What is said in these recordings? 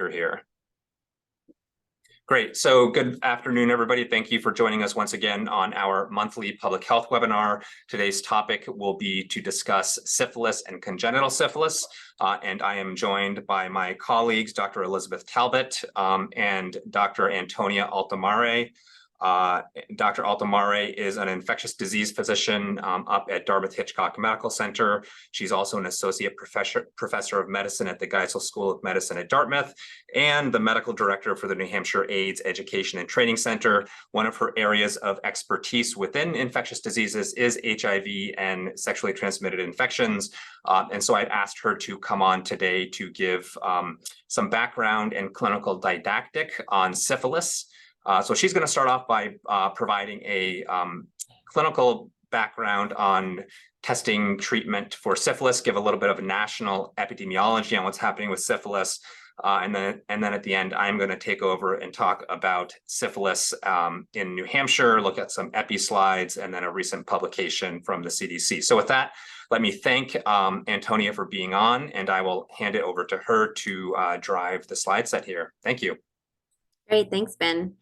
speaker here. Great. So good afternoon, everybody. Thank you for joining us once again on our monthly public health webinar. Today's topic will be to discuss syphilis and congenital syphilis. And I am joined by my colleagues, Dr. Elizabeth Talbot and Dr. Antonia Altamare. Dr. Altamare is an infectious disease physician up at Dartmouth-Hitchcock Medical Center. She's also an associate professor of medicine at the Geisel School of Medicine at Dartmouth and the medical director for the New Hampshire AIDS Education and Training Center. One of her areas of expertise within infectious diseases is HIV and sexually transmitted infections. And so I'd asked her to come on today to give some background and clinical didactic on syphilis. So she's going to start off by providing a clinical background on testing treatment for syphilis, give a little bit of a national epidemiology on what's happening with syphilis. And then at the end, I'm going to take over and talk about syphilis in New Hampshire, look at some epi slides, and then a recent publication from the CDC. So with that, let me thank Antonia for being on, and I will hand it over to her to drive the slide set here. Thank you. Great. Thanks, Ben.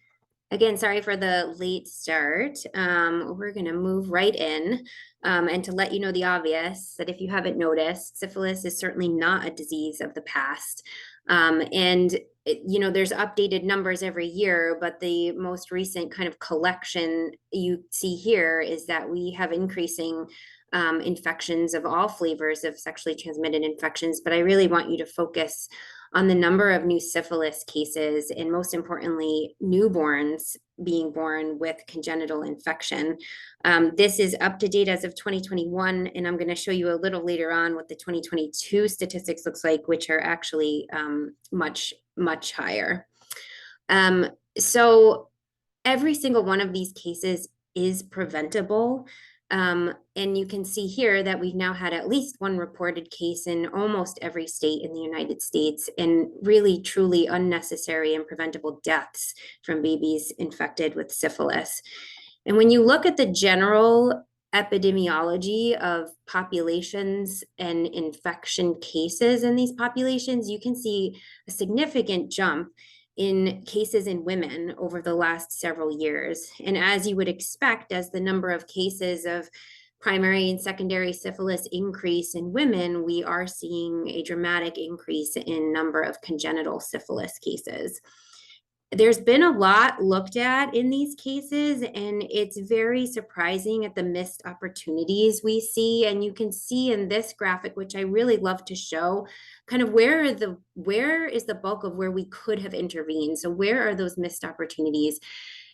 Again, sorry for the late start. We're going to move right in. And to let you know the obvious, that if you haven't noticed, syphilis is certainly not a disease of the past. There's updated numbers every year, but the most recent kind of collection you see here is that we have increasing infections of all flavors of sexually transmitted infections. But I really want you to focus on the number of new syphilis cases, and most importantly, newborns being born with congenital infection. This is up to date as of 2021, and I'm going to show you a little later on what the 2022 statistics looks like, which are actually much, much higher. So every single one of these cases is preventable. And you can see here that we've now had at least one reported case in almost every state in the United States, and really truly unnecessary and preventable deaths from babies infected with syphilis. And when you look at the general epidemiology of populations and infection cases in these populations, you can see a significant jump in cases in women over the last several years. And as you would expect, as the number of cases of primary and secondary syphilis increase in women, we are seeing a dramatic increase in number of congenital syphilis cases. There's been a lot looked at in these cases, and it's very surprising at the missed opportunities we see. And you can see in this graphic, which I really love to show, kind of where is the bulk of where we could have intervened. So where are those missed opportunities?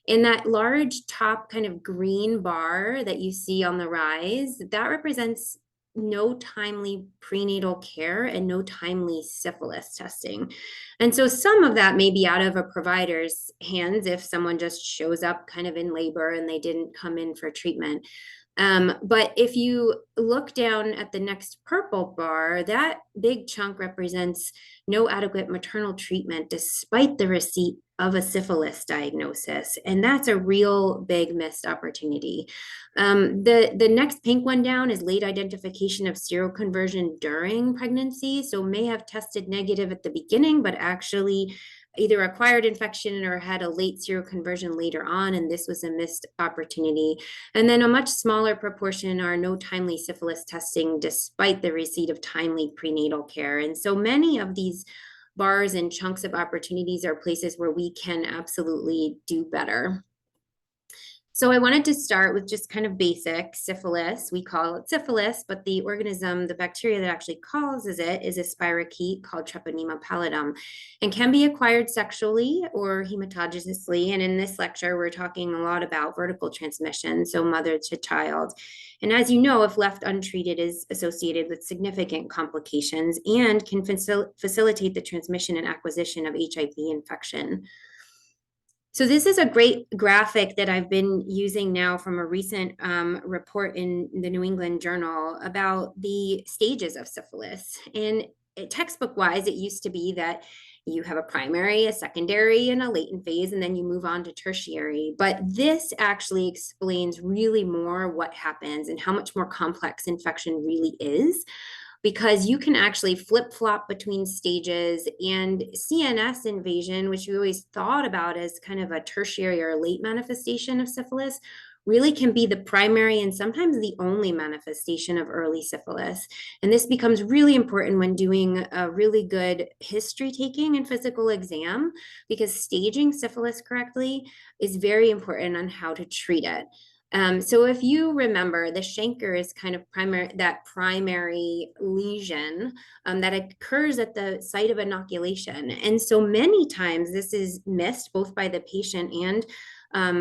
In that large top kind of green bar that you see on the rise, that represents no timely prenatal care and no timely syphilis testing. And so some of that may be out of a provider's hands if someone just shows up kind of in labor and they didn't come in for treatment. But if you look down at the next purple bar, that big chunk represents no adequate maternal treatment despite the receipt of a syphilis diagnosis. And that's a real big missed opportunity. The next pink one down is late identification of seroconversion during pregnancy. So may have tested negative at the beginning, but actually either acquired infection or had a late seroconversion later on, and this was a missed opportunity. And then a much smaller proportion are no timely syphilis testing despite the receipt of timely prenatal care. And so many of these bars and chunks of opportunities are places where we can absolutely do better. So I wanted to start with just kind of basic syphilis. We call it syphilis, but the organism, the bacteria that actually causes it is a spirochete called Treponema pallidum, and can be acquired sexually or hematogeneously. And in this lecture, we're talking a lot about vertical transmission, so mother to child. And as you know, if left untreated, is associated with significant complications and can facilitate the transmission and acquisition of HIV infection. So this is a great graphic that I've been using now from a recent report in the New England Journal about the stages of syphilis. And textbook-wise, it used to be that you have a primary, a secondary, and a latent phase, and then you move on to tertiary. But this actually explains really more what happens and how much more complex infection really is. because you can actually flip-flop between stages, and CNS invasion, which we always thought about as kind of a tertiary or late manifestation of syphilis, really can be the primary and sometimes the only manifestation of early syphilis. And this becomes really important when doing a really good history taking and physical exam, because staging syphilis correctly is very important on how to treat it. So if you remember, the chancre is kind of primary lesion that occurs at the site of inoculation. And so many times this is missed both by the patient and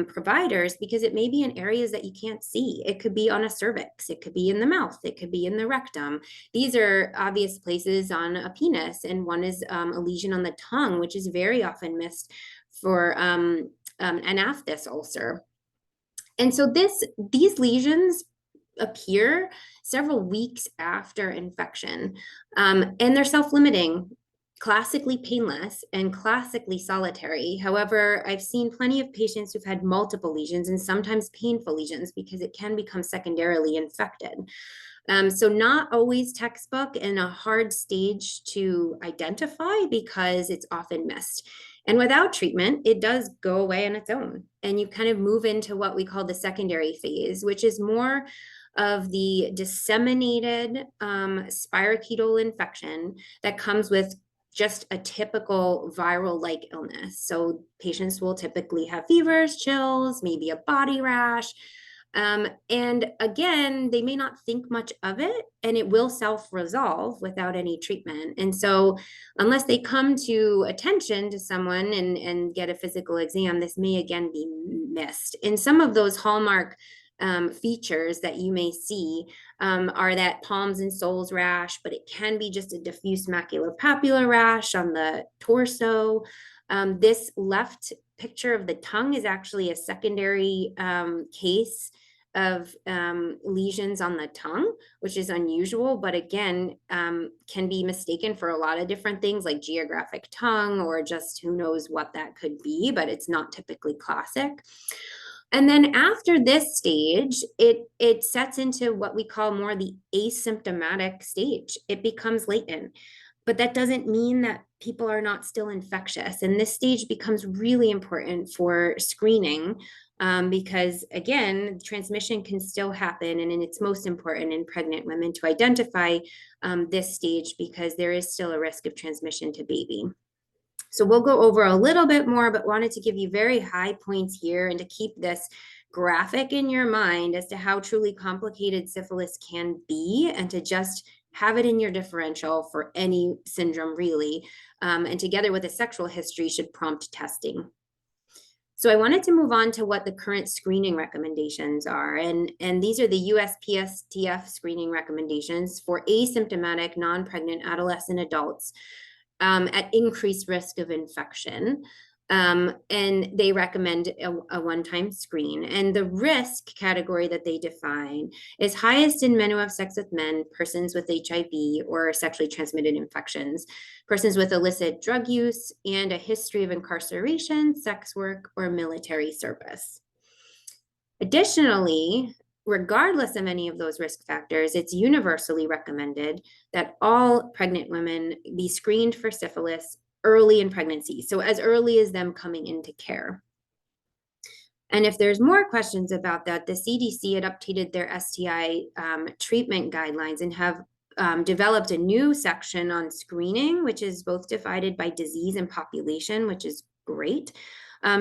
providers, because it may be in areas that you can't see. It could be on a cervix, it could be in the mouth, it could be in the rectum. These are obvious places on a penis, and one is a lesion on the tongue, which is very often missed for an aphthous ulcer. And so these lesions appear several weeks after infection, and they're self-limiting, classically painless, and classically solitary. However, I've seen plenty of patients who've had multiple lesions, and sometimes painful lesions, because it can become secondarily infected. So not always textbook, and a hard stage to identify because it's often missed. And without treatment, it does go away on its own. And you kind of move into what we call the secondary phase, which is more of the disseminated spirochetal infection that comes with just a typical viral-like illness. So patients will typically have fevers, chills, maybe a body rash. And again, they may not think much of it, and it will self-resolve without any treatment. And so unless they come to attention to someone and get a physical exam, this may again be missed. And some of those hallmark features that you may see are that palms and soles rash, but it can be just a diffuse maculopapular rash on the torso. This left picture of the tongue is actually a secondary case of lesions on the tongue, which is unusual, but again, can be mistaken for a lot of different things like geographic tongue, or just who knows what that could be, but it's not typically classic. And then after this stage, it sets into what we call more the asymptomatic stage. It becomes latent, but that doesn't mean that people are not still infectious. And this stage becomes really important for screening, because again, transmission can still happen, and it's most important in pregnant women to identify this stage, because there is still a risk of transmission to baby. So we'll go over a little bit more, but wanted to give you very high points here, and to keep this graphic in your mind as to how truly complicated syphilis can be, and to just have it in your differential for any syndrome really, and together with a sexual history should prompt testing. So I wanted to move on to what the current screening recommendations are. And these are the USPSTF screening recommendations for asymptomatic non-pregnant adolescent adults at increased risk of infection. And they recommend a one-time screen. And the risk category that they define is highest in men who have sex with men, persons with HIV or sexually transmitted infections, persons with illicit drug use, and a history of incarceration, sex work, or military service. Additionally, regardless of any of those risk factors, it's universally recommended that all pregnant women be screened for syphilis early in pregnancy, so as early as them coming into care. And if there's more questions about that, the CDC had updated their STI treatment guidelines and have developed a new section on screening, which is both divided by disease and population, which is great.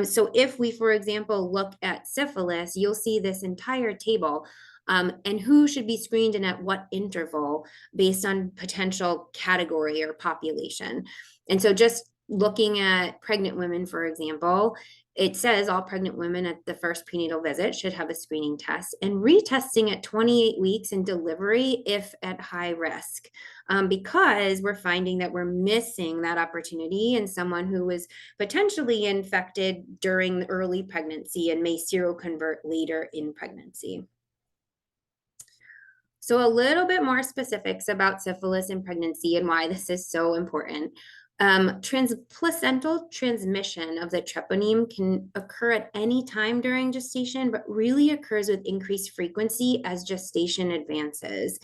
So if we, for example, look at syphilis, you'll see this entire table and who should be screened and at what interval based on potential category or population. And so just looking at pregnant women, for example, it says all pregnant women at the first prenatal visit should have a screening test, and retesting at 28 weeks in delivery if at high risk, because we're finding that we're missing that opportunity in someone who was potentially infected during early pregnancy and may seroconvert later in pregnancy. So a little bit more specifics about syphilis in pregnancy and why this is so important. Transplacental transmission of the treponeme can occur at any time during gestation, but really occurs with increased frequency as gestation advances.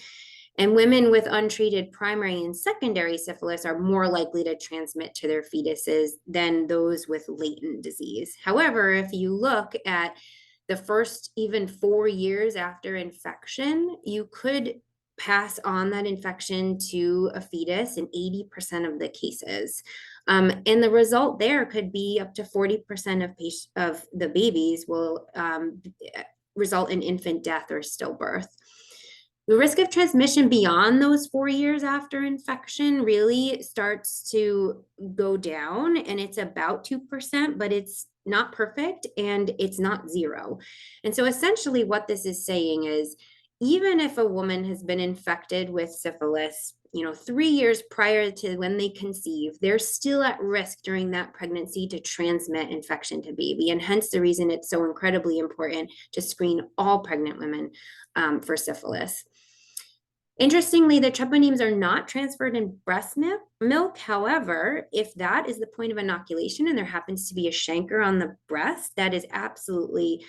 And women with untreated primary and secondary syphilis are more likely to transmit to their fetuses than those with latent disease. However, if you look at the first even 4 years after infection, you could pass on that infection to a fetus in 80% of the cases. And the result there could be up to 40% of the babies will result in infant death or stillbirth. The risk of transmission beyond those 4 years after infection really starts to go down, and it's about 2%, but it's not perfect and it's not zero. And so essentially what this is saying is, even if a woman has been infected with syphilis, 3 years prior to when they conceive, they're still at risk during that pregnancy to transmit infection to baby. And hence the reason it's so incredibly important to screen all pregnant women for syphilis. Interestingly, the treponemes are not transferred in breast milk. However, if that is the point of inoculation and there happens to be a chancre on the breast, that is absolutely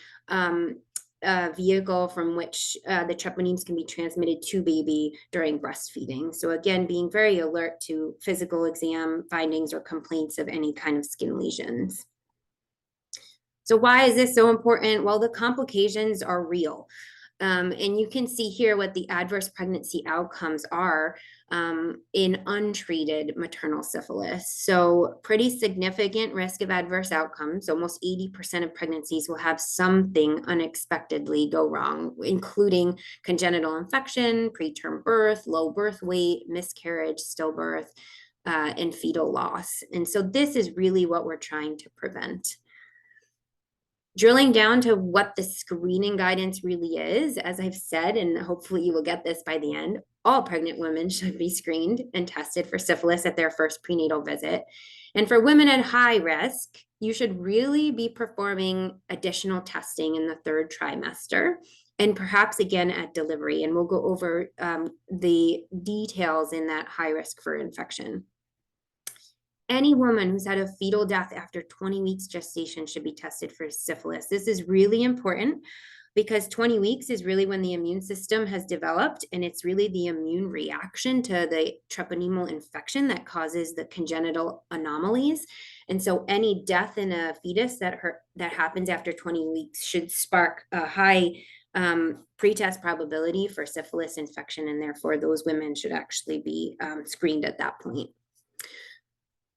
a vehicle from which the treponemes can be transmitted to baby during breastfeeding. So again, being very alert to physical exam findings or complaints of any kind of skin lesions. So why is this so important? Well, the complications are real. And you can see here what the adverse pregnancy outcomes are in untreated maternal syphilis. So pretty significant risk of adverse outcomes. Almost 80% of pregnancies will have something unexpectedly go wrong, including congenital infection, preterm birth, low birth weight, miscarriage, stillbirth, and fetal loss. And so this is really what we're trying to prevent. Drilling down to what the screening guidance really is, as I've said, and hopefully you will get this by the end, all pregnant women should be screened and tested for syphilis at their first prenatal visit. And for women at high risk, you should really be performing additional testing in the 3rd trimester and perhaps again at delivery. And we'll go over the details in that high risk for infection. Any woman who's had a fetal death after 20 weeks gestation should be tested for syphilis. This is really important because 20 weeks is really when the immune system has developed, and it's really the immune reaction to the treponemal infection that causes the congenital anomalies. And so any death in a fetus that happens after 20 weeks should spark a high pretest probability for syphilis infection, and therefore those women should actually be screened at that point.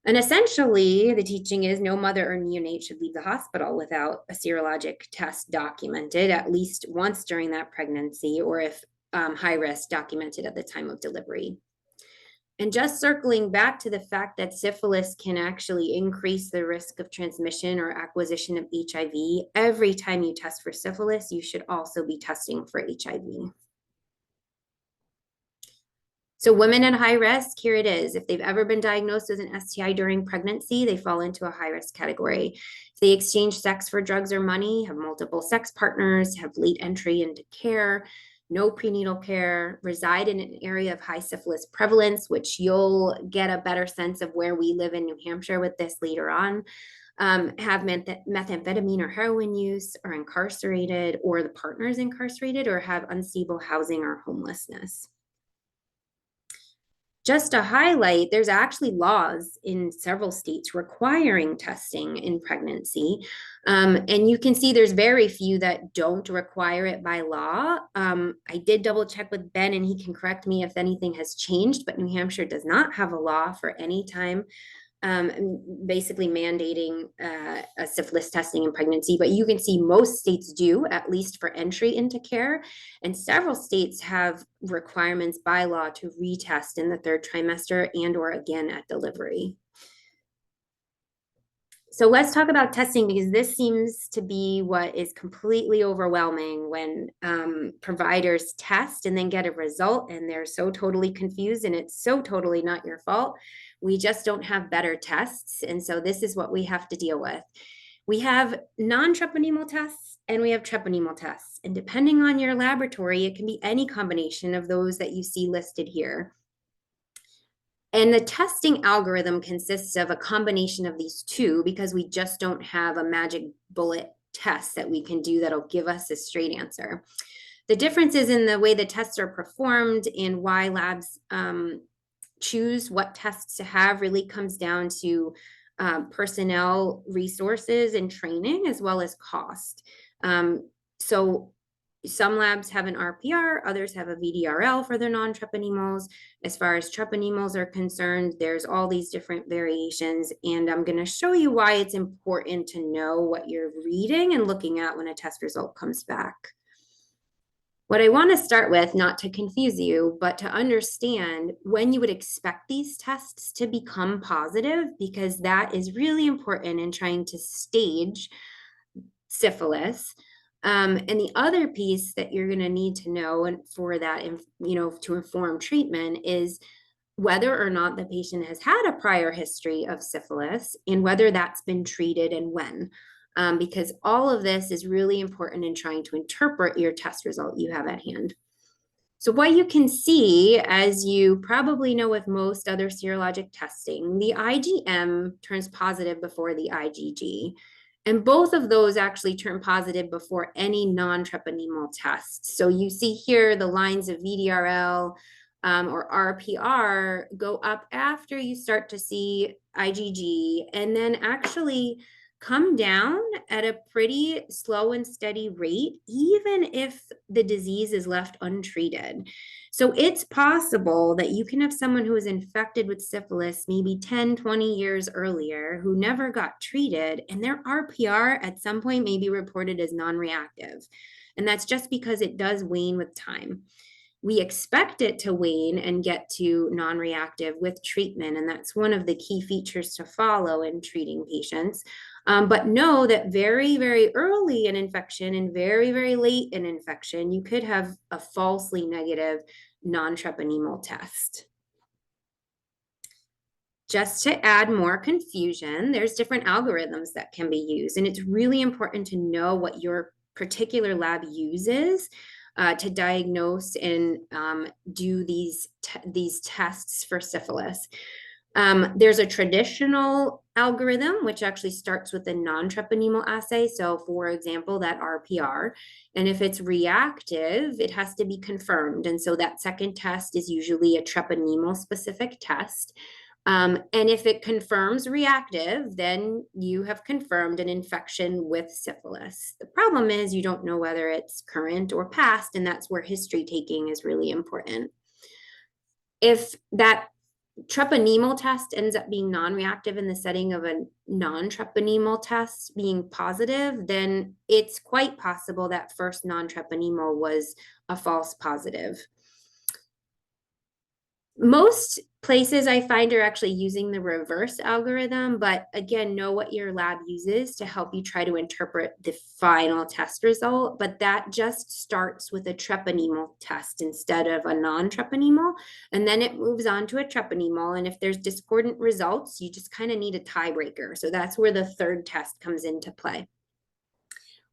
And essentially, the teaching is no mother or neonate should leave the hospital without a serologic test documented at least once during that pregnancy, or if high risk, documented at the time of delivery. And just circling back to the fact that syphilis can actually increase the risk of transmission or acquisition of HIV, every time you test for syphilis, you should also be testing for HIV. So women at high risk, here it is. If they've ever been diagnosed with an STI during pregnancy, they fall into a high risk category. If they exchange sex for drugs or money, have multiple sex partners, have late entry into care, no prenatal care, reside in an area of high syphilis prevalence, which you'll get a better sense of where we live in New Hampshire with this later on, have methamphetamine or heroin use, are incarcerated, or the partner is incarcerated, or have unstable housing or homelessness. Just to highlight, there's actually laws in several states requiring testing in pregnancy. And you can see there's very few that don't require it by law. I did double check with Ben, and he can correct me if anything has changed, but New Hampshire does not have a law for any time basically mandating a syphilis testing in pregnancy, but you can see most states do, at least for entry into care, and several states have requirements by law to retest in the 3rd trimester and or again at delivery. So let's talk about testing, because this seems to be what is completely overwhelming when providers test and then get a result and they're so totally confused, and it's so totally not your fault. We just don't have better tests. And so this is what we have to deal with. We have non-treponemal tests and we have treponemal tests. And depending on your laboratory, it can be any combination of those that you see listed here. And the testing algorithm consists of a combination of these two, because we just don't have a magic bullet test that we can do that'll give us a straight answer. The differences in the way the tests are performed and why labs choose what tests to have really comes down to personnel resources and training, as well as cost. So some labs have an RPR, others have a VDRL for their non-treponemols. As far as treponemols are concerned, there's all these different variations, and I'm going to show you why it's important to know what you're reading and looking at when a test result comes back. What I want to start with, not to confuse you, but to understand when you would expect these tests to become positive, because that is really important in trying to stage syphilis. And the other piece that you're going to need to know, and for that, to inform treatment, is whether or not the patient has had a prior history of syphilis and whether that's been treated and when. Because all of this is really important in trying to interpret your test result you have at hand. So what you can see, as you probably know with most other serologic testing, the IgM turns positive before the IgG. And both of those actually turn positive before any non-treponemal tests. So you see here the lines of VDRL or RPR go up after you start to see IgG, and then actually come down at a pretty slow and steady rate, even if the disease is left untreated. So it's possible that you can have someone who was infected with syphilis maybe 10, 20 years earlier who never got treated, and their RPR at some point may be reported as non-reactive. And that's just because it does wane with time. We expect it to wane and get to non-reactive with treatment, and that's one of the key features to follow in treating patients. But know that very, very early in infection and very, very late in infection, you could have a falsely negative non-treponemal test. Just to add more confusion, there's different algorithms that can be used, and it's really important to know what your particular lab uses to diagnose and do these tests for syphilis. There's a traditional algorithm, which actually starts with a non-treponemal assay. So for example, that RPR, and if it's reactive, it has to be confirmed. And so that second test is usually a treponemal specific test. And if it confirms reactive, then you have confirmed an infection with syphilis. The problem is you don't know whether it's current or past, and that's where history taking is really important. If that treponemal test ends up being non-reactive in the setting of a non-treponemal test being positive, then it's quite possible that first non-treponemal was a false positive. Most places I find are actually using the reverse algorithm, but again, know what your lab uses to help you try to interpret the final test result. But that just starts with a treponemal test instead of a non-treponemal, and then it moves on to a treponemal. And if there's discordant results, you just kind of need a tiebreaker. So that's where the third test comes into play.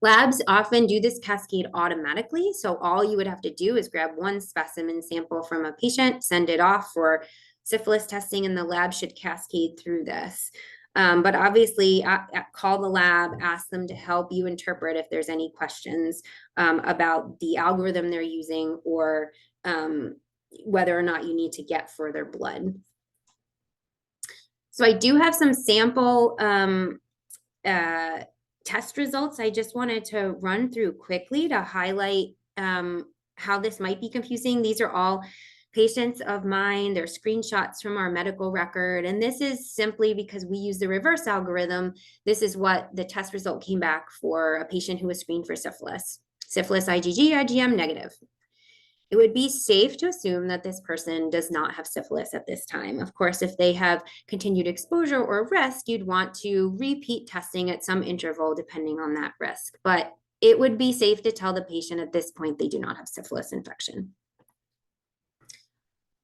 Labs often do this cascade automatically. So all you would have to do is grab one specimen sample from a patient, send it off for syphilis testing, and the lab should cascade through this. But obviously, call the lab, ask them to help you interpret if there's any questions about the algorithm they're using, or whether or not you need to get further blood. So I do have some sample test results I just wanted to run through quickly to highlight how this might be confusing. These are all patients of mine. They're screenshots from our medical record. And this is simply because we use the reverse algorithm. This is what the test result came back for a patient who was screened for syphilis. Syphilis IgG, IgM negative. It would be safe to assume that this person does not have syphilis at this time. Of course, if they have continued exposure or risk, you'd want to repeat testing at some interval depending on that risk. But it would be safe to tell the patient at this point they do not have syphilis infection.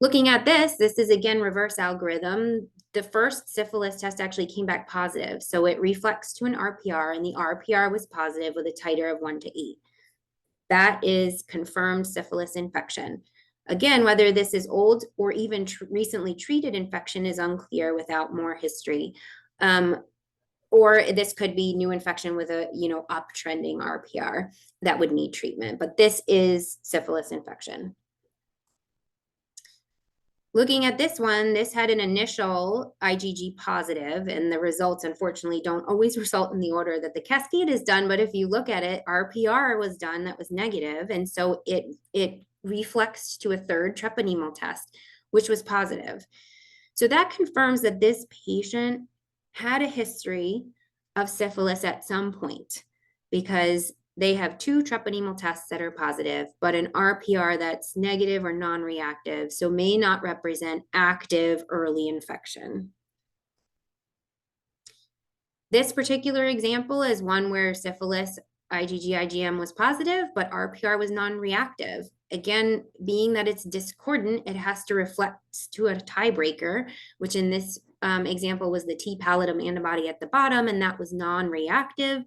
Looking at this is again reverse algorithm. The first syphilis test actually came back positive. So it reflects to an RPR, and the RPR was positive with a titer of 1 to 8. That is confirmed syphilis infection. Again, whether this is old or even recently treated infection is unclear without more history. or this could be new infection with a, uptrending RPR that would need treatment, but this is syphilis infection. Looking at this one, this had an initial IgG positive, and the results unfortunately don't always result in the order that the cascade is done. But if you look at it, RPR was done that was negative, and so it reflexed to a third treponemal test, which was positive. So that confirms that this patient had a history of syphilis at some point, because they have 2 treponemal tests that are positive, but an RPR that's negative or non-reactive, so may not represent active early infection. This particular example is one where syphilis IgG IgM was positive, but RPR was non-reactive. Again, being that it's discordant, it has to reflect to a tiebreaker, which in this example was the T pallidum antibody at the bottom, and that was non-reactive.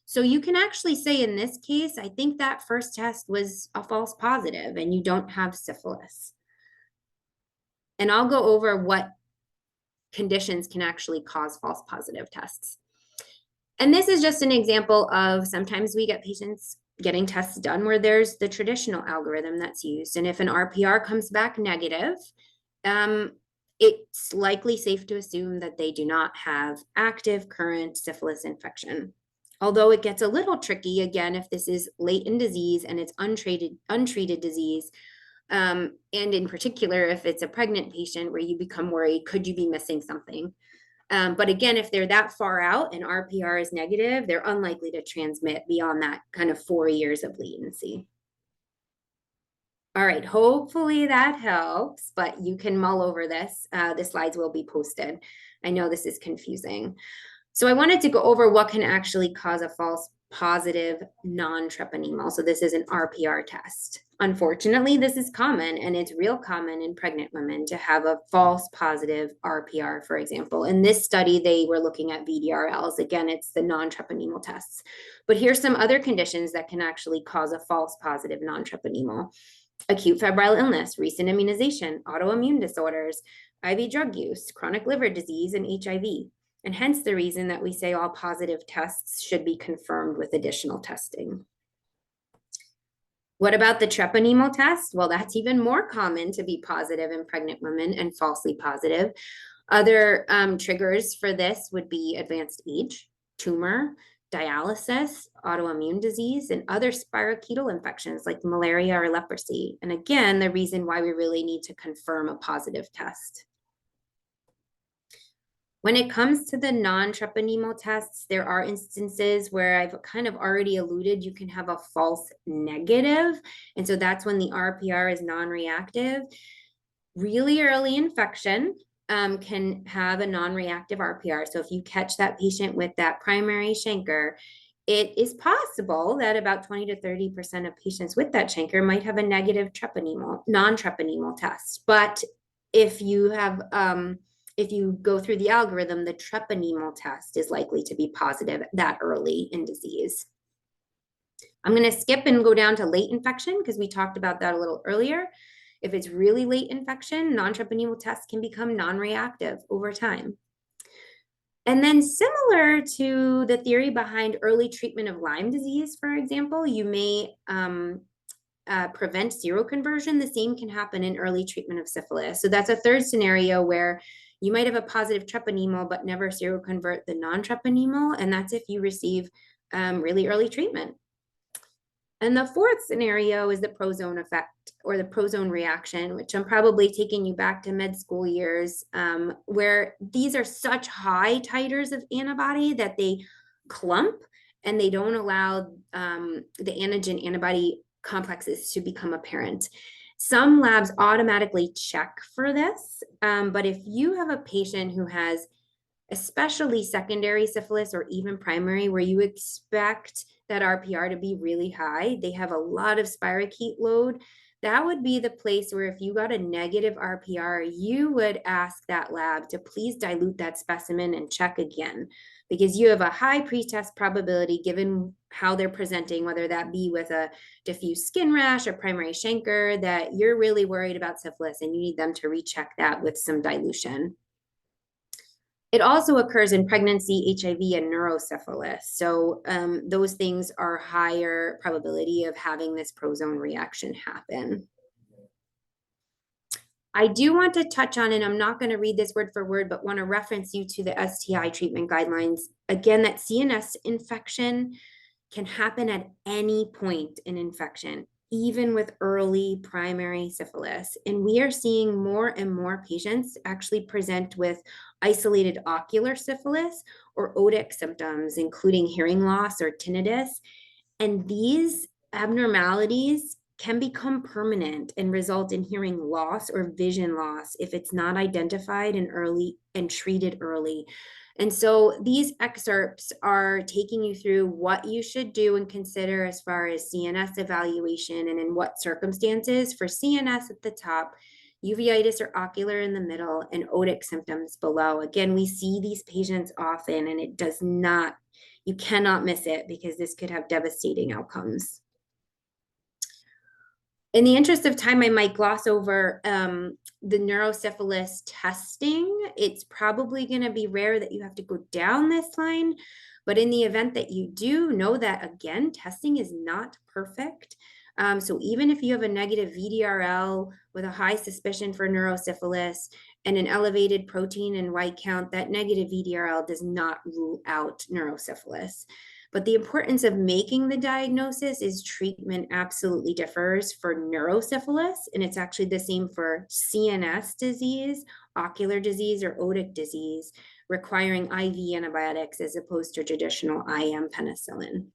So you can actually say in this case, I think that first test was a false positive and you don't have syphilis. And I'll go over what conditions can actually cause false positive tests. And this is just an example of sometimes we get patients getting tests done where there's the traditional algorithm that's used. And if an RPR comes back negative, it's likely safe to assume that they do not have active current syphilis infection. Although it gets a little tricky, again, if this is late in disease and it's untreated disease, and in particular, if it's a pregnant patient where you become worried, could you be missing something? But again, if they're that far out and RPR is negative, they're unlikely to transmit beyond that kind of 4 years of latency. All right, hopefully that helps, but you can mull over this. The slides will be posted. I know this is confusing. So I wanted to go over what can actually cause a false positive non-treponemal. So this is an RPR test. Unfortunately, this is common, and it's real common in pregnant women to have a false positive RPR, for example. In this study, they were looking at VDRLs. Again, it's the non-treponemal tests. But here's some other conditions that can actually cause a false positive non-treponemal. Acute febrile illness, recent immunization, autoimmune disorders, IV drug use, chronic liver disease, and HIV. And hence the reason that we say all positive tests should be confirmed with additional testing. What about the treponemal test? Well, that's even more common to be positive in pregnant women and falsely positive. Other triggers for this would be advanced age, tumor, dialysis, autoimmune disease, and other spirochetal infections like malaria or leprosy. And again, the reason why we really need to confirm a positive test. When it comes to the non-treponemal tests, there are instances where I've kind of already alluded, you can have a false negative. And so that's when the RPR is non-reactive. Really early infection can have a non-reactive RPR. So if you catch that patient with that primary chancre, it is possible that about 20 to 30% of patients with that chancre might have a negative non-treponemal test. But if you have, if you go through the algorithm, the treponemal test is likely to be positive that early in disease. I'm going to skip and go down to late infection because we talked about that a little earlier. If it's really late infection, non-treponemal tests can become non-reactive over time. And then similar to the theory behind early treatment of Lyme disease, for example, you may prevent seroconversion. The same can happen in early treatment of syphilis. So that's a third scenario where you might have a positive treponemal, but never seroconvert the non-treponemal. And that's if you receive really early treatment. And the fourth scenario is the prozone effect or the prozone reaction, which I'm probably taking you back to med school years, where these are such high titers of antibody that they clump and they don't allow the antigen antibody complexes to become apparent. Some labs automatically check for this, but if you have a patient who has especially secondary syphilis or even primary, where you expect that RPR to be really high, they have a lot of spirochete load, that would be the place where if you got a negative RPR, you would ask that lab to please dilute that specimen and check again, because you have a high pretest probability given how they're presenting, whether that be with a diffuse skin rash or primary chancre, that you're really worried about syphilis and you need them to recheck that with some dilution. It also occurs in pregnancy, HIV, and neurosyphilis. So those things are higher probability of having this prozone reaction happen. I do want to touch on, and I'm not going to read this word for word, but want to reference you to the STI treatment guidelines. Again, that CNS infection can happen at any point in infection, even with early primary syphilis. And we are seeing more and more patients actually present with isolated ocular syphilis or otic symptoms, including hearing loss or tinnitus. And these abnormalities can become permanent and result in hearing loss or vision loss if it's not identified and early and treated early. And so these excerpts are taking you through what you should do and consider as far as CNS evaluation and in what circumstances. For CNS at the top, uveitis or ocular in the middle, and otic symptoms below. Again, we see these patients often, and it does not, you cannot miss it because this could have devastating outcomes. In the interest of time, I might gloss over the neurosyphilis testing. It's probably going to be rare that you have to go down this line, but in the event that you do, know that, again, testing is not perfect. So even if you have a negative VDRL with a high suspicion for neurosyphilis and an elevated protein and white count, that negative VDRL does not rule out neurosyphilis. But the importance of making the diagnosis is treatment absolutely differs for neurosyphilis, and it's actually the same for CNS disease, ocular disease, or otic disease, requiring IV antibiotics as opposed to traditional IM penicillin.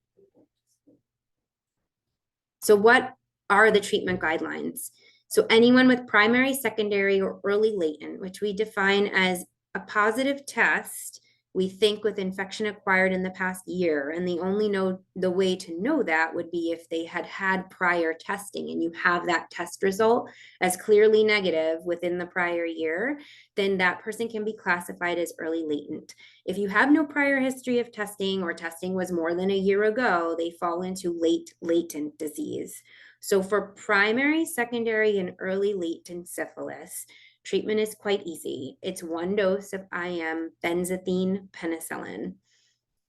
So what are the treatment guidelines? So anyone with primary, secondary, or early latent, which we define as a positive test, we think with infection acquired in the past year, and the way to know that would be if they had had prior testing and you have that test result as clearly negative within the prior year, then that person can be classified as early latent. If you have no prior history of testing or testing was more than a year ago, they fall into late latent disease. So for primary, secondary, and early latent syphilis, treatment is quite easy. It's 1 dose of IM benzathine penicillin.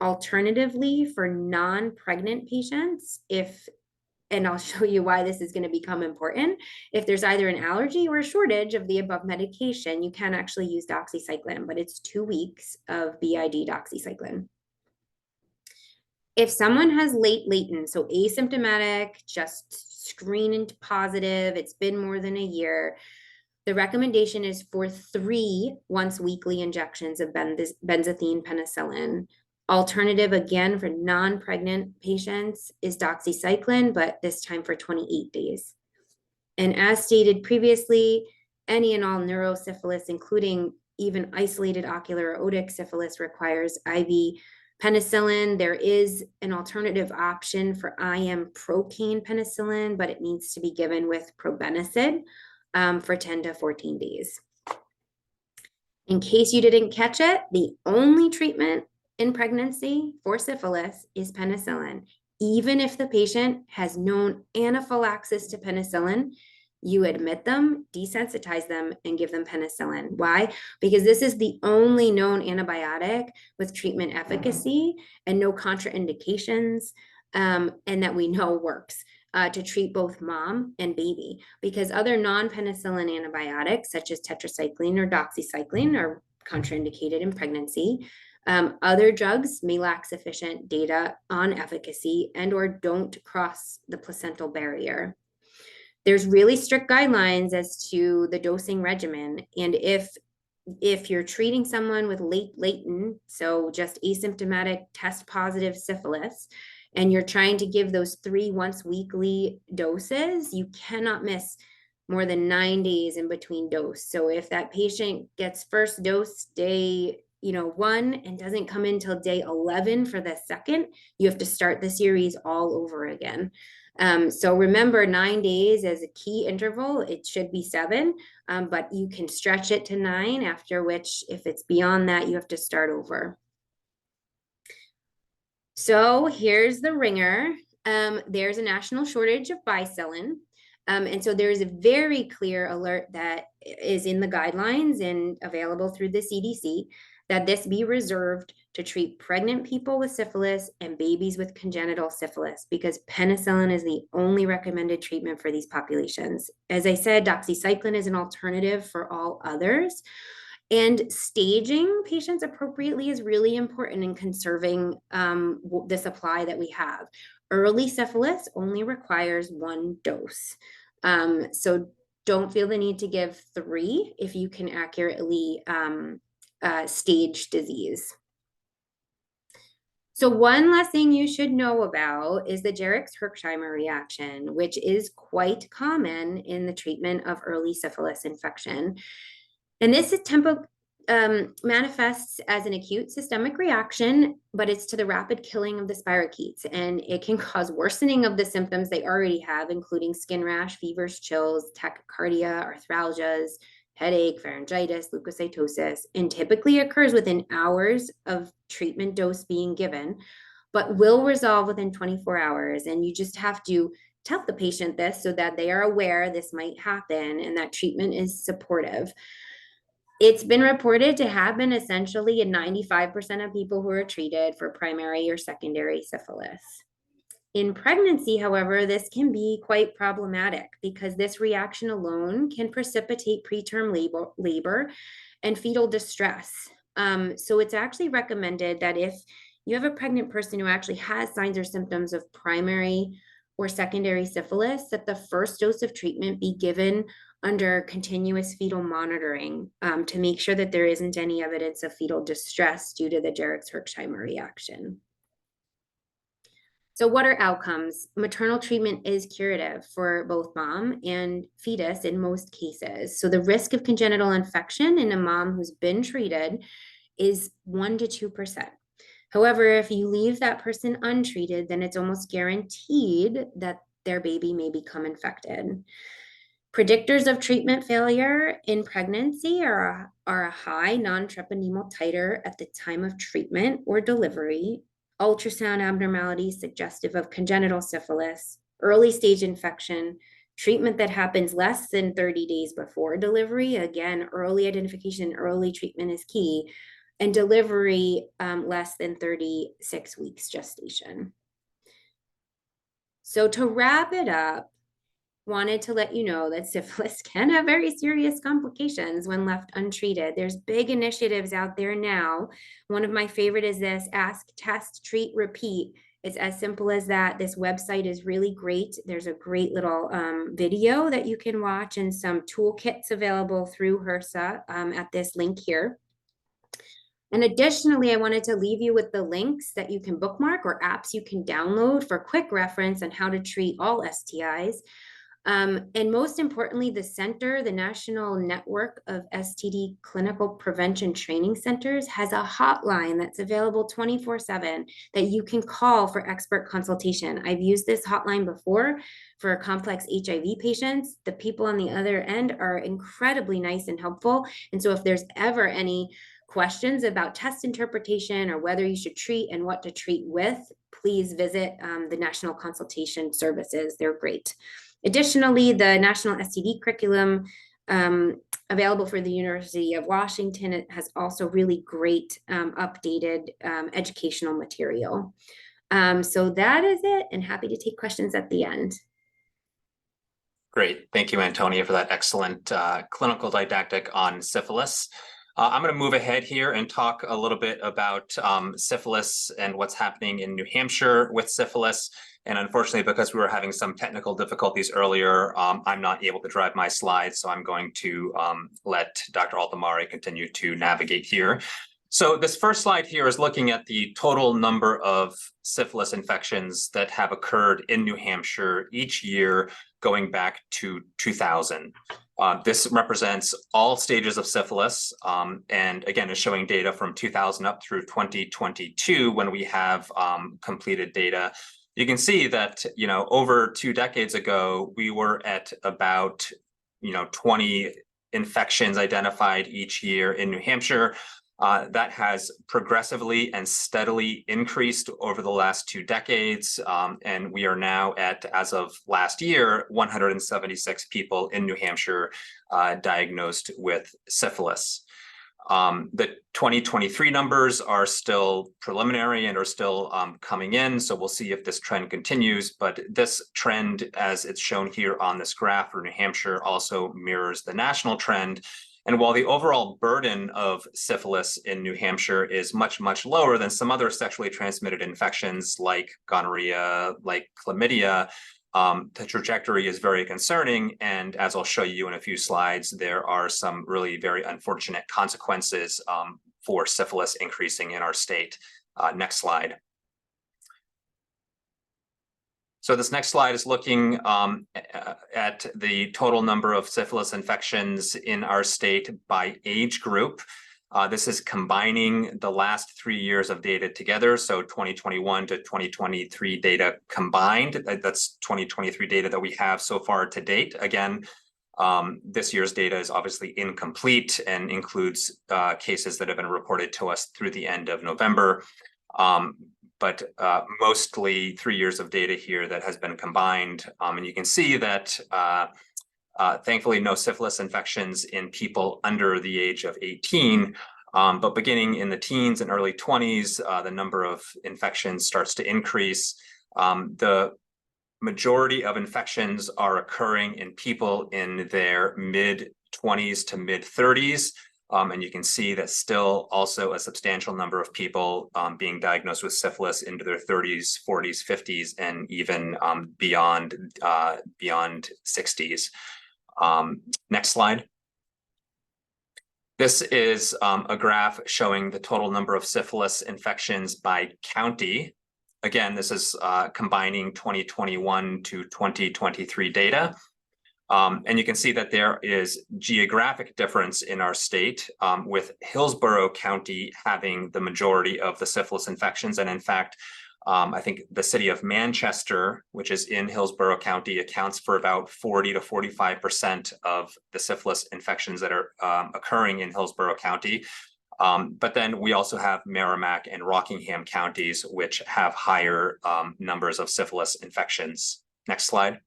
Alternatively, for non-pregnant patients, and I'll show you why this is going to become important, if there's either an allergy or a shortage of the above medication, you can actually use doxycycline, but it's 2 weeks of BID doxycycline. If someone has late latent, so asymptomatic, just screening positive, it's been more than a year, the recommendation is for 3 once-weekly injections of benzathine penicillin. Alternative, again, for non-pregnant patients is doxycycline, but this time for 28 days. And as stated previously, any and all neurosyphilis, including even isolated ocular or otic syphilis, requires IV penicillin. There is an alternative option for IM procaine penicillin, but it needs to be given with probenecid for 10 to 14 days. In case you didn't catch it, the only treatment in pregnancy for syphilis is penicillin. Even if the patient has known anaphylaxis to penicillin, you admit them, desensitize them, and give them penicillin. Why? Because this is the only known antibiotic with treatment efficacy and no contraindications, and that we know works to treat both mom and baby, because other non-penicillin antibiotics such as tetracycline or doxycycline are contraindicated in pregnancy. Other drugs may lack sufficient data on efficacy and or don't cross the placental barrier. There's really strict guidelines as to the dosing regimen, and if you're treating someone with late latent, so just asymptomatic test positive syphilis, and you're trying to give those 3 once-weekly doses, you cannot miss more than 9 days in between dose. So if that patient gets first dose day 1 and doesn't come in till day 11 for the second, you have to start the series all over again. So remember, 9 days as a key interval. It should be 7, but you can stretch it to 9, after which, if it's beyond that, you have to start over. So here's the ringer. There's a national shortage of bicillin. And so there's a very clear alert that is in the guidelines and available through the CDC that this be reserved to treat pregnant people with syphilis and babies with congenital syphilis, because penicillin is the only recommended treatment for these populations. As I said, doxycycline is an alternative for all others. And staging patients appropriately is really important in conserving the supply that we have. Early syphilis only requires 1 dose. So don't feel the need to give 3 if you can accurately stage disease. So one last thing you should know about is the Jerich's-Herxheimer reaction, which is quite common in the treatment of early syphilis infection. And this is manifests as an acute systemic reaction, but it's to the rapid killing of the spirochetes, and it can cause worsening of the symptoms they already have, including skin rash, fevers, chills, tachycardia, arthralgias, headache, pharyngitis, leukocytosis, and typically occurs within hours of treatment dose being given, but will resolve within 24 hours. And you just have to tell the patient this so that they are aware this might happen and that treatment is supportive. It's been reported to have been essentially in 95% of people who are treated for primary or secondary syphilis. In pregnancy, however, this can be quite problematic because this reaction alone can precipitate preterm labor and fetal distress. So it's actually recommended that if you have a pregnant person who actually has signs or symptoms of primary or secondary syphilis, that the first dose of treatment be given under continuous fetal monitoring to make sure that there isn't any evidence of fetal distress due to the Jerich's-Herxheimer reaction. So what are outcomes? Maternal treatment is curative for both mom and fetus in most cases. So the risk of congenital infection in a mom who's been treated is 1 to 2%. However, if you leave that person untreated, then it's almost guaranteed that their baby may become infected. Predictors of treatment failure in pregnancy are a high non-treponemal titer at the time of treatment or delivery, ultrasound abnormalities suggestive of congenital syphilis, early stage infection, treatment that happens less than 30 days before delivery. Again, early identification, early treatment is key, and delivery less than 36 weeks gestation. So to wrap it up, wanted to let you know that syphilis can have very serious complications when left untreated. There's big initiatives out there now. One of my favorite is this: ask, test, treat, repeat. It's as simple as that. This website is really great. There's a great little video that you can watch and some toolkits available through HRSA at this link here. And additionally, I wanted to leave you with the links that you can bookmark or apps you can download for quick reference on how to treat all STIs. And most importantly, the National Network of STD Clinical Prevention Training Centers, has a hotline that's available 24/7 that you can call for expert consultation. I've used this hotline before for complex HIV patients. The people on the other end are incredibly nice and helpful. And so if there's ever any questions about test interpretation or whether you should treat and what to treat with, please visit the National Consultation Services. They're great. Additionally, the National STD curriculum available for the University of Washington, it has also really great updated educational material. So that is it, and happy to take questions at the end. Great. Thank you, Antonia, for that excellent clinical didactic on syphilis. I'm going to move ahead here and talk a little bit about syphilis and what's happening in New Hampshire with syphilis. And unfortunately, because we were having some technical difficulties earlier, I'm not able to drive my slides, so I'm going to let Dr. Altamari continue to navigate here. So this first slide here is looking at the total number of syphilis infections that have occurred in New Hampshire each year going back to 2000. This represents all stages of syphilis, and again, is showing data from 2000 up through 2022 when we have completed data. You can see that, over 2 decades ago, we were at about, 20 infections identified each year in New Hampshire. That has progressively and steadily increased over the last 2 decades. And we are now at, as of last year, 176 people in New Hampshire diagnosed with syphilis. The 2023 numbers are still preliminary and are still coming in, so we'll see if this trend continues. But this trend, as it's shown here on this graph for New Hampshire, also mirrors the national trend. And while the overall burden of syphilis in New Hampshire is much, much lower than some other sexually transmitted infections like gonorrhea, like chlamydia, the trajectory is very concerning. And as I'll show you in a few slides, there are some really very unfortunate consequences for syphilis increasing in our state. Next slide. So this next slide is looking at the total number of syphilis infections in our state by age group. This is combining the last 3 years of data together, so 2021 to 2023 data combined. That's 2023 data that we have so far to date. Again, this year's data is obviously incomplete and includes cases that have been reported to us through the end of November. But mostly 3 years of data here that has been combined. And you can see that thankfully no syphilis infections in people under the age of 18, but beginning in the teens and early 20s, the number of infections starts to increase. The majority of infections are occurring in people in their mid-20s to mid-30s. And you can see that still also a substantial number of people being diagnosed with syphilis into their 30s, 40s, 50s, and even beyond 60s. Next slide. This is a graph showing the total number of syphilis infections by county. Again, this is combining 2021 to 2023 data. And you can see that there is geographic difference in our state, with Hillsborough County having the majority of the syphilis infections. And in fact, I think the city of Manchester, which is in Hillsborough County, accounts for about 40 to 45% of the syphilis infections that are occurring in Hillsborough County. But then we also have Merrimack and Rockingham counties, which have higher numbers of syphilis infections. Next slide.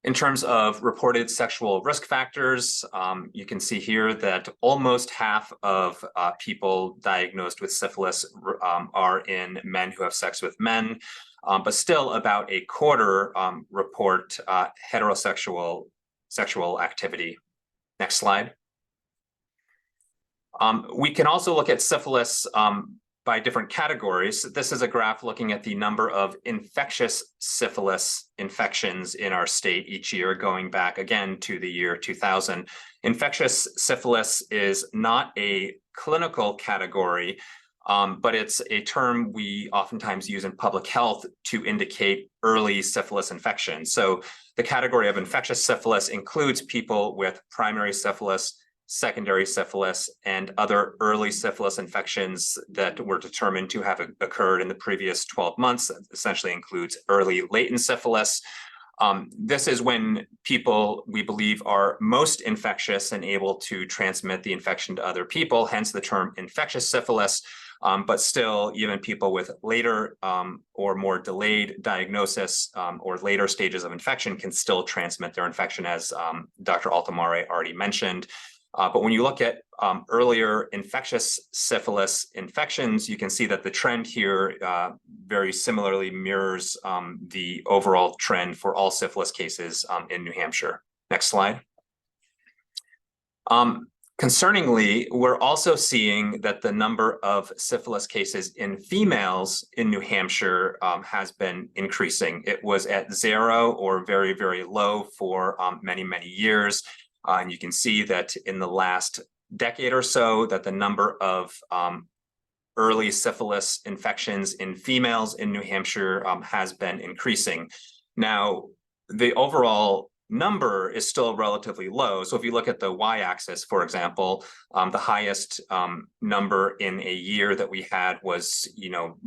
In terms of reported sexual risk factors, you can see here that almost half of people diagnosed with syphilis are in men who have sex with men, but still about a quarter report heterosexual sexual activity. Next slide. We can also look at syphilis by different categories. This is a graph looking at the number of infectious syphilis infections in our state each year, going back again to the year 2000. Infectious syphilis is not a clinical category, but it's a term we oftentimes use in public health to indicate early syphilis infection. So the category of infectious syphilis includes people with primary syphilis, secondary syphilis, and other early syphilis infections that were determined to have occurred in the previous 12 months. That essentially includes early latent syphilis. This is when people, we believe, are most infectious and able to transmit the infection to other people, hence the term infectious syphilis. But still, even people with later or more delayed diagnosis or later stages of infection can still transmit their infection, as Dr. Altamare already mentioned. But when you look at earlier infectious syphilis infections, you can see that the trend here very similarly mirrors the overall trend for all syphilis cases in New Hampshire. Next slide. Concerningly, we're also seeing that the number of syphilis cases in females in New Hampshire has been increasing. It was at 0 or very, very low for many, many years. And you can see that in the last decade or so that the number of early syphilis infections in females in New Hampshire has been increasing. Now, the overall number is still relatively low. So if you look at the y-axis, for example, the highest number in a year that we had was,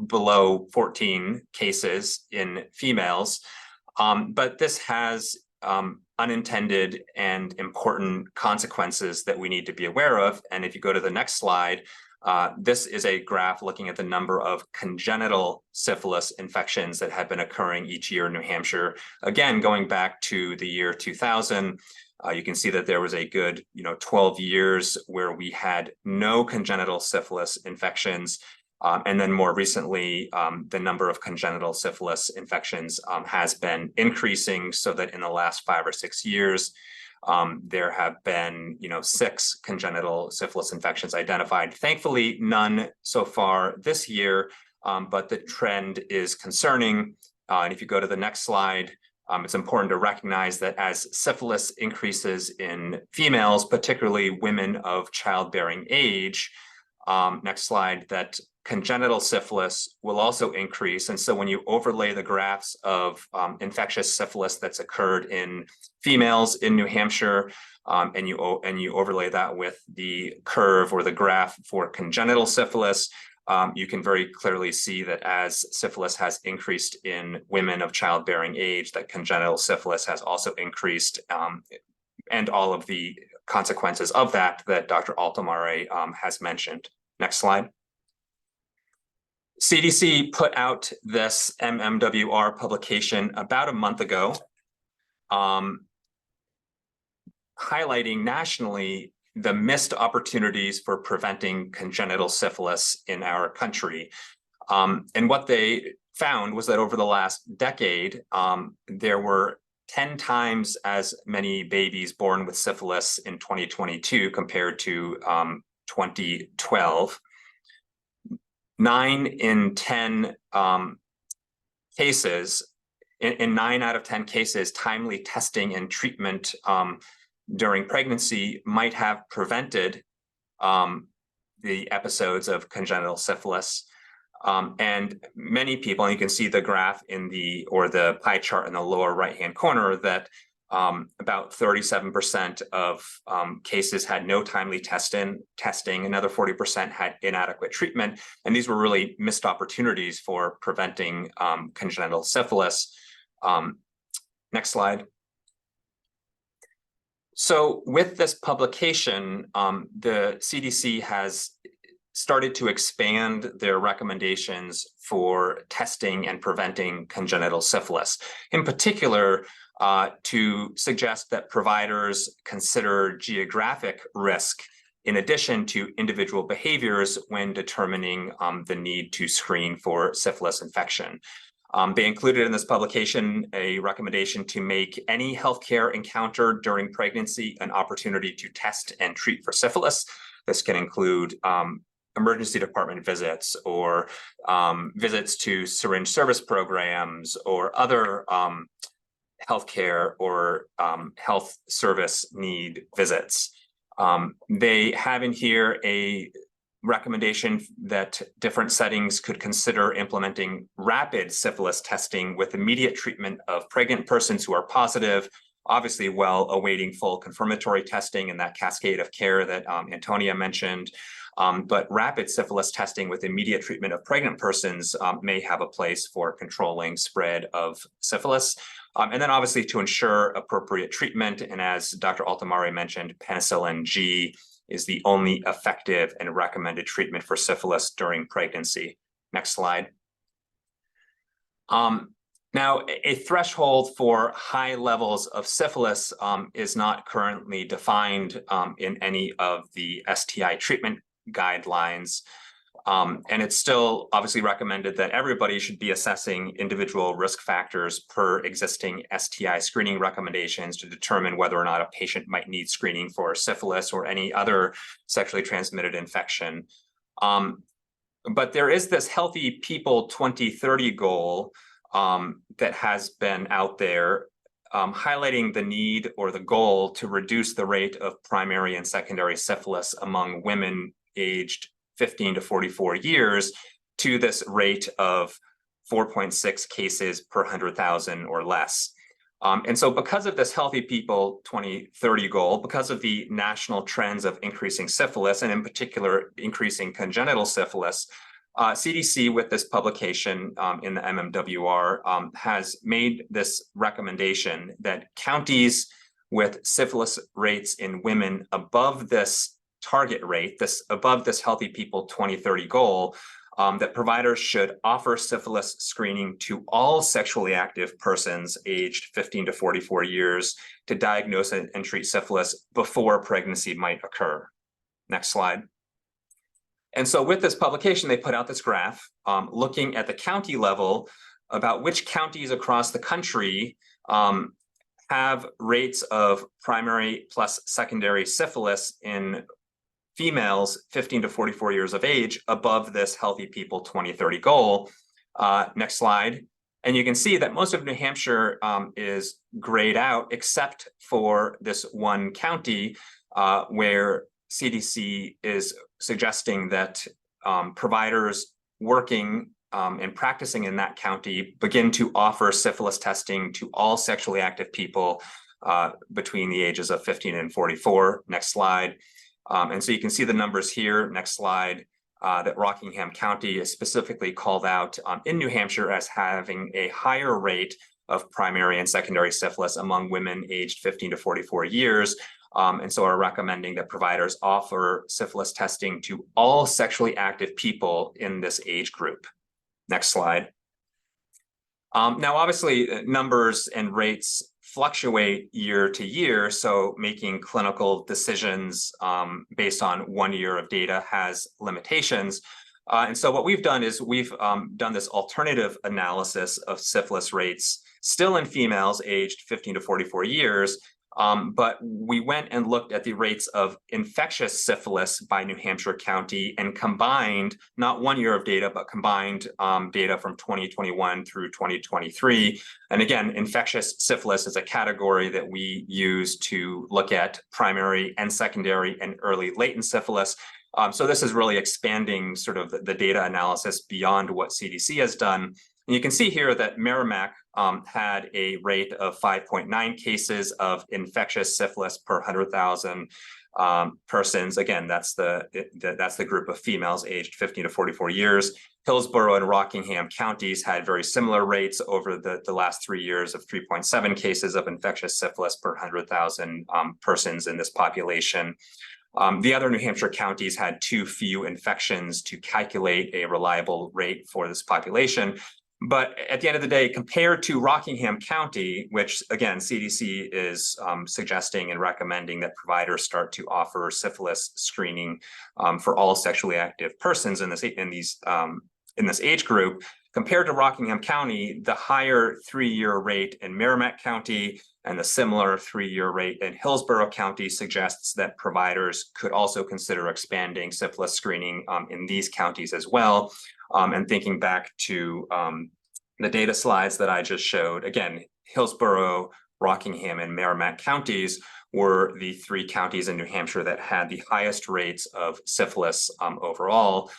below 14 cases in females. But this has unintended and important consequences that we need to be aware of. And if you go to the next slide, this is a graph looking at the number of congenital syphilis infections that have been occurring each year in New Hampshire. Again, going back to the year 2000, You can see that there was a good, 12 years where we had no congenital syphilis infections. And then more recently, the number of congenital syphilis infections has been increasing, so that in the last 5 or 6 years, there have been, 6 congenital syphilis infections identified. Thankfully, none so far this year, but the trend is concerning. And if you go to the next slide, it's important to recognize that as syphilis increases in females, particularly women of childbearing age, next slide, that congenital syphilis will also increase. And so when you overlay the graphs of infectious syphilis that's occurred in females in New Hampshire, and you overlay that with the curve or the graph for congenital syphilis, you can very clearly see that as syphilis has increased in women of childbearing age, that congenital syphilis has also increased, and all of the consequences of that Dr. Altomare has mentioned. Next slide. CDC put out this MMWR publication about a month ago, highlighting nationally the missed opportunities for preventing congenital syphilis in our country. And what they found was that over the last decade, there were 10 times as many babies born with syphilis in 2022 compared to 2012. 9 in 10 cases, in 9 out of 10 cases, timely testing and treatment during pregnancy might have prevented the episodes of congenital syphilis. And many people, and you can see the graph in the pie chart in the lower right-hand corner, that about 37% of cases had no timely testing, another 40% had inadequate treatment, and these were really missed opportunities for preventing congenital syphilis. Next slide. So with this publication, the CDC has started to expand their recommendations for testing and preventing congenital syphilis. In particular, to suggest that providers consider geographic risk in addition to individual behaviors when determining the need to screen for syphilis infection. They included in this publication a recommendation to make any healthcare encounter during pregnancy an opportunity to test and treat for syphilis. This can include emergency department visits or visits to syringe service programs or other healthcare or health service need visits. They have in here a recommendation that different settings could consider implementing rapid syphilis testing with immediate treatment of pregnant persons who are positive, obviously while awaiting full confirmatory testing and that cascade of care that Antonia mentioned. But rapid syphilis testing with immediate treatment of pregnant persons may have a place for controlling spread of syphilis. And then obviously to ensure appropriate treatment, and as Dr. Altomare mentioned, penicillin G is the only effective and recommended treatment for syphilis during pregnancy. Next slide. Now, a threshold for high levels of syphilis is not currently defined in any of the STI treatment guidelines. And it's still obviously recommended that everybody should be assessing individual risk factors per existing STI screening recommendations to determine whether or not a patient might need screening for syphilis or any other sexually transmitted infection. But there is this Healthy People 2030 goal that has been out there highlighting the need or the goal to reduce the rate of primary and secondary syphilis among women aged 15 to 44 years to this rate of 4.6 cases per 100,000 or less. And so because of this Healthy People 2030 goal, because of the national trends of increasing syphilis, and in particular, increasing congenital syphilis, CDC with this publication in the MMWR has made this recommendation that counties with syphilis rates in women above this target rate, above this Healthy People 2030 goal, that providers should offer syphilis screening to all sexually active persons aged 15 to 44 years to diagnose and treat syphilis before pregnancy might occur. Next slide. And so with this publication, they put out this graph looking at the county level about which counties across the country have rates of primary plus secondary syphilis in females 15 to 44 years of age above this Healthy People 2030 goal. Next slide. And you can see that most of New Hampshire is grayed out, except for this one county where CDC is suggesting that providers working and practicing in that county begin to offer syphilis testing to all sexually active people between the ages of 15 and 44. Next slide. And so you can see the numbers here. Next slide. That Rockingham County is specifically called out in New Hampshire as having a higher rate of primary and secondary syphilis among women aged 15 to 44 years. And so are recommending that providers offer syphilis testing to all sexually active people in this age group. Next slide. Now, obviously, numbers and rates fluctuate year to year, so making clinical decisions based on 1 year of data has limitations. And so what we've done is we've done this alternative analysis of syphilis rates still in females aged 15 to 44 years, but we went and looked at the rates of infectious syphilis by New Hampshire County and combined not 1 year of data, but combined data from 2021 through 2023. And again, infectious syphilis is a category that we use to look at primary and secondary and early latent syphilis. So this is really expanding sort of the data analysis beyond what CDC has done. And you can see here that Merrimack had a rate of 5.9 cases of infectious syphilis per 100,000 persons. Again, that's the group of females aged 15 to 44 years. Hillsborough and Rockingham counties had very similar rates over the last 3 years of 3.7 cases of infectious syphilis per 100,000 persons in this population. The other New Hampshire counties had too few infections to calculate a reliable rate for this population. But at the end of the day, compared to Rockingham County, which again, CDC is suggesting and recommending that providers start to offer syphilis screening for all sexually active persons in this age group, compared to Rockingham County, the higher 3-year rate in Merrimack County and the similar 3-year rate in Hillsborough County suggests that providers could also consider expanding syphilis screening in these counties as well. And thinking back to the data slides that I just showed, again, Hillsborough, Rockingham, and Merrimack counties were the 3 counties in New Hampshire that had the highest rates of syphilis overall,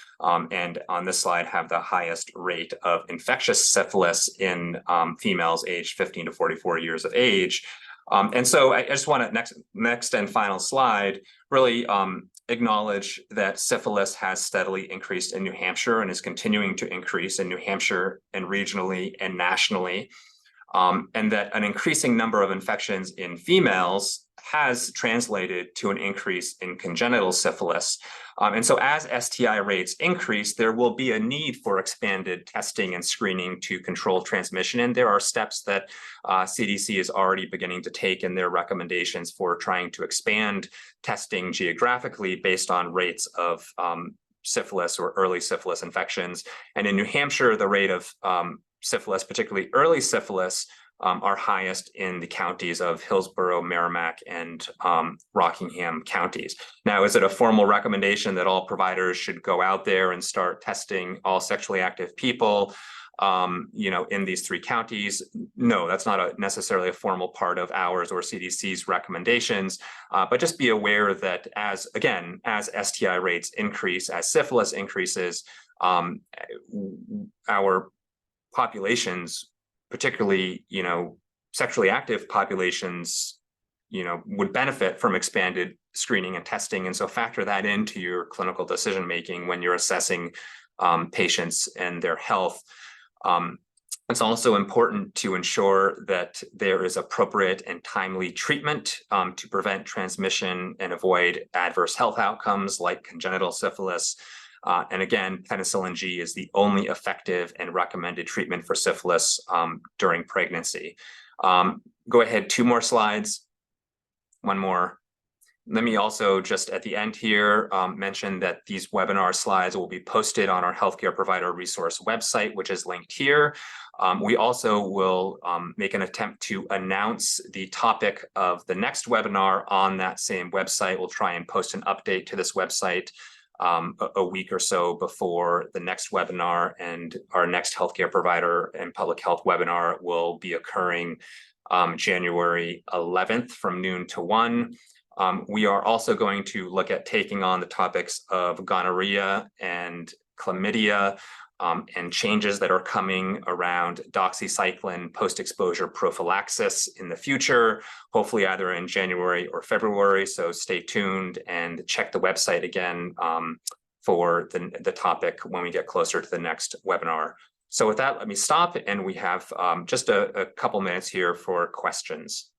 and on this slide have the highest rate of infectious syphilis in females aged 15 to 44 years of age. And so I just want to next and final slide really acknowledge that syphilis has steadily increased in New Hampshire and is continuing to increase in New Hampshire and regionally and nationally, and that an increasing number of infections in females has translated to an increase in congenital syphilis. And so as STI rates increase, there will be a need for expanded testing and screening to control transmission. And there are steps that CDC is already beginning to take in their recommendations for trying to expand testing geographically based on rates of syphilis or early syphilis infections. And in New Hampshire, the rate of syphilis, particularly early syphilis, are highest in the counties of Hillsborough, Merrimack, and Rockingham counties. Now, is it a formal recommendation that all providers should go out there and start testing all sexually active people, in these 3 counties? No, that's not necessarily a formal part of ours or CDC's recommendations, but just be aware that as STI rates increase, as syphilis increases, our populations, particularly, sexually active populations, would benefit from expanded screening and testing. And so factor that into your clinical decision-making when you're assessing patients and their health. It's also important to ensure that there is appropriate and timely treatment to prevent transmission and avoid adverse health outcomes like congenital syphilis. And again, penicillin G is the only effective and recommended treatment for syphilis during pregnancy. Go ahead, 2 more slides. 1 more. Let me also just at the end here mention that these webinar slides will be posted on our healthcare provider resource website, which is linked here. We also will make an attempt to announce the topic of the next webinar on that same website. We'll try and post an update to this website a week or so before the next webinar, and our next healthcare provider and public health webinar will be occurring January 11th from noon to 1. We are also going to look at taking on the topics of gonorrhea and chlamydia and changes that are coming around doxycycline post-exposure prophylaxis in the future, hopefully either in January or February. So stay tuned and check the website again for the topic when we get closer to the next webinar. So with that, let me stop, and we have just a couple minutes here for questions.